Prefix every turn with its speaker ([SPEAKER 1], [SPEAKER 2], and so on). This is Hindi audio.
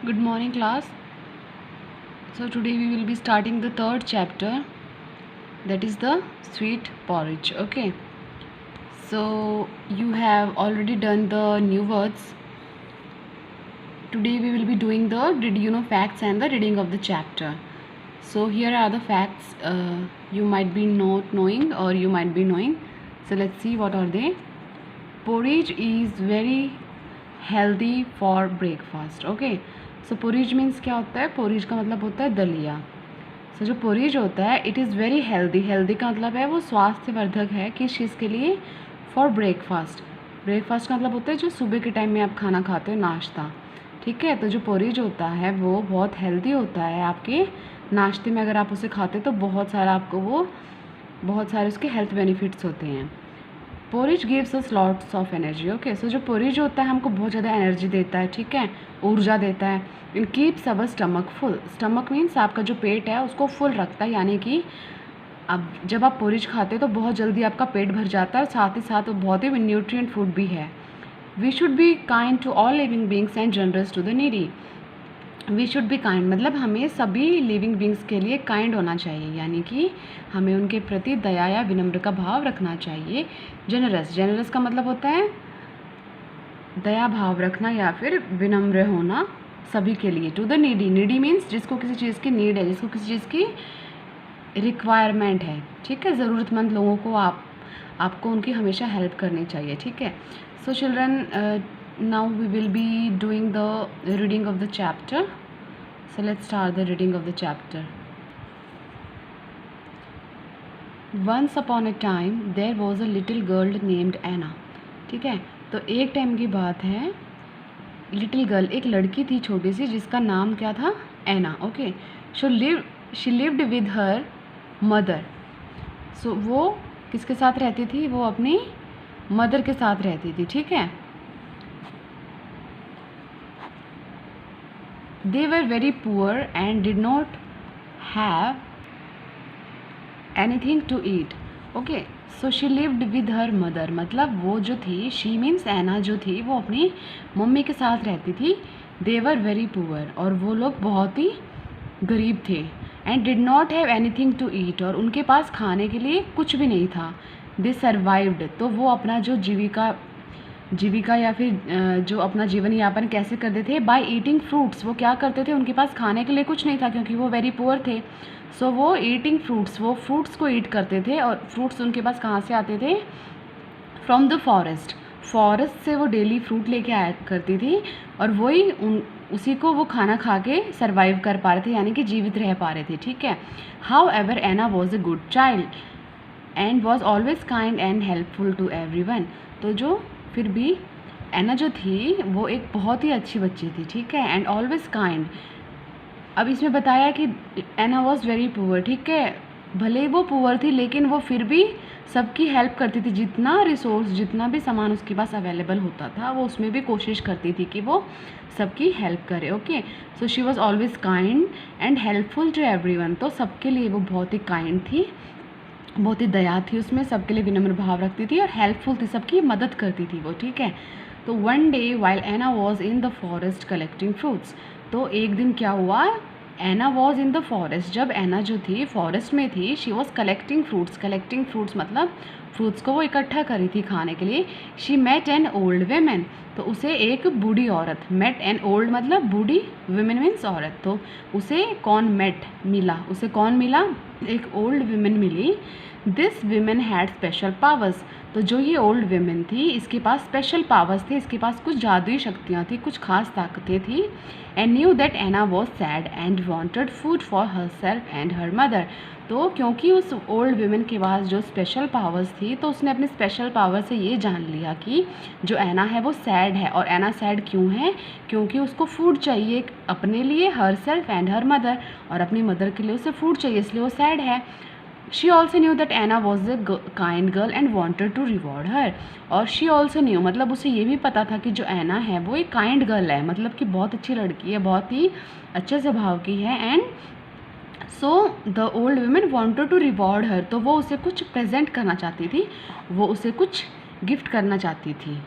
[SPEAKER 1] Good morning, class. So today we will be starting the third chapter, that is the sweet porridge. Okay, so you have already done the new words. Today we will be doing the facts and the reading of the chapter. So here are the facts you might be not knowing or you might be knowing. So let's see what are they. Porridge is very healthy for breakfast. Okay, so porridge means क्या होता है? porridge का मतलब होता है दलिया. So जो porridge होता है it is very healthy. healthy का मतलब है वो स्वास्थ्यवर्धक है. किस चीज़ के लिए? for breakfast. breakfast का मतलब होता है जो सुबह के टाइम में आप खाना खाते हो, नाश्ता. ठीक है, तो जो porridge होता है वो बहुत हेल्दी होता है. आपके नाश्ते में अगर आप उसे खाते तो बहुत सारे उसके हेल्थ बेनिफिट्स होते हैं. Porridge gives us lots of energy. Okay, so जो पोरिज होता है हमको बहुत ज़्यादा एनर्जी देता है. ठीक है, ऊर्जा देता है. In keeps our stomach full. Stomach means आपका जो पेट है उसको फुल रखता है, यानी कि अब जब आप पोरिज खाते हैं तो बहुत जल्दी आपका पेट भर जाता है और साथ ही साथ वो बहुत ही न्यूट्रिएंट फूड भी है. We should be kind to all living beings and generous to the needy. We should be kind मतलब हमें सभी लिविंग बींग्स के लिए काइंड होना चाहिए, यानी कि हमें उनके प्रति दया या विनम्र का भाव रखना चाहिए. जेनरस का मतलब होता है दया भाव रखना या फिर विनम्र होना सभी के लिए. टू द नीडी मीन्स जिसको किसी चीज़ की नीड है, जिसको किसी चीज़ की रिक्वायरमेंट है. ठीक है, ज़रूरतमंद लोगों को आपको उनकी हमेशा हेल्प करनी चाहिए. ठीक है, so children, now we will be doing the reading of the chapter. So let's start the reading of the chapter. Once upon a time there was a little girl named Anna. ठीक है, तो एक टाइम की बात है. लिटिल गर्ल एक लड़की थी छोटी सी जिसका नाम क्या था? Anna. Okay, she lived with her mother. So वो किसके साथ रहती थी? वो अपनी मदर के साथ रहती थी. ठीक है, they were very poor and did not have anything to eat. Okay, so she lived with her mother. मतलब वो जो थी, she means एना जो थी वो अपनी मम्मी के साथ रहती थी. they were very poor और वो लोग बहुत ही गरीब थे. and did not have anything to eat और उनके पास खाने के लिए कुछ भी नहीं था. they survived तो वो अपना जो जीविका या फिर जो अपना जीवन यापन कैसे करते थे? By eating fruits. वो क्या करते थे? उनके पास खाने के लिए कुछ नहीं था क्योंकि वो वेरी पुअर थे. सो वो ईटिंग फ्रूट्स, वो फ्रूट्स को ईट करते थे. और फ्रूट्स उनके पास कहाँ से आते थे? फ्रॉम द फॉरेस्ट से वो डेली फ्रूट लेके आया करती थी और वही उसी को वो खाना खा के सर्वाइव कर पा रहे थे, यानी कि जीवित रह पा रहे थे. ठीक है, however Anna was a good child and was always kind and helpful to everyone. तो जो फिर भी एना जो थी वो एक बहुत ही अच्छी बच्ची थी. ठीक है, एंड ऑलवेज काइंड. अब इसमें बताया कि एना वॉज वेरी पुअर. ठीक है, भले ही वो पुअर थी लेकिन वो फिर भी सबकी हेल्प करती थी. जितना भी सामान उसके पास अवेलेबल होता था वो उसमें भी कोशिश करती थी कि वो सबकी हेल्प करे. Okay, so she was always kind and helpful to everyone. तो सबके लिए वो बहुत ही काइंड थी, बहुत ही दया थी उसमें, सबके लिए विनम्र भाव रखती थी और हेल्पफुल थी, सबकी मदद करती थी वो. ठीक है, तो one day while Anna was in the forest collecting fruits. तो एक दिन क्या हुआ? Anna was in the forest. जब एना जो थी फॉरेस्ट में थी, शी वॉज कलेक्टिंग फ्रूट्स मतलब फ्रूट्स को वो इकट्ठा करी थी खाने के लिए. She met an old women. तो उसे एक बूढ़ी औरत, मेट एन ओल्ड मतलब बूढ़ी, वेमेन मीन्स औरत. तो उसे कौन मिला? एक ओल्ड वीमेन मिली. This women had special powers. तो जो ये ओल्ड वीमेन थी इसके पास स्पेशल पावर्स थे, इसके पास कुछ जादुई शक्तियाँ थी, कुछ खास ताकतें थी. And knew that Anna was sad and wanted food for herself and her mother. तो क्योंकि उस ओल्ड वीमेन के पास जो स्पेशल पावर्स थी तो उसने अपनी स्पेशल पावर से ये जान लिया कि जो एना है वो सैड है. और एना सैड क्यों है? क्योंकि उसको फूड चाहिए अपने लिए, her self and her mother, और अपनी मदर के लिए उसे फूड चाहिए, इसलिए वो सैड है. She also knew that Anna was a kind girl and wanted to reward her. और शी ऑल्सो न्यू मतलब उसे ये भी पता था कि जो एना है वो एक काइंड गर्ल है, मतलब कि बहुत अच्छी लड़की है, बहुत ही अच्छे स्वभाव की है. And so the old women wanted to reward her. तो वो उसे कुछ प्रेजेंट करना चाहती थी, वो उसे कुछ गिफ्ट करना चाहती थी.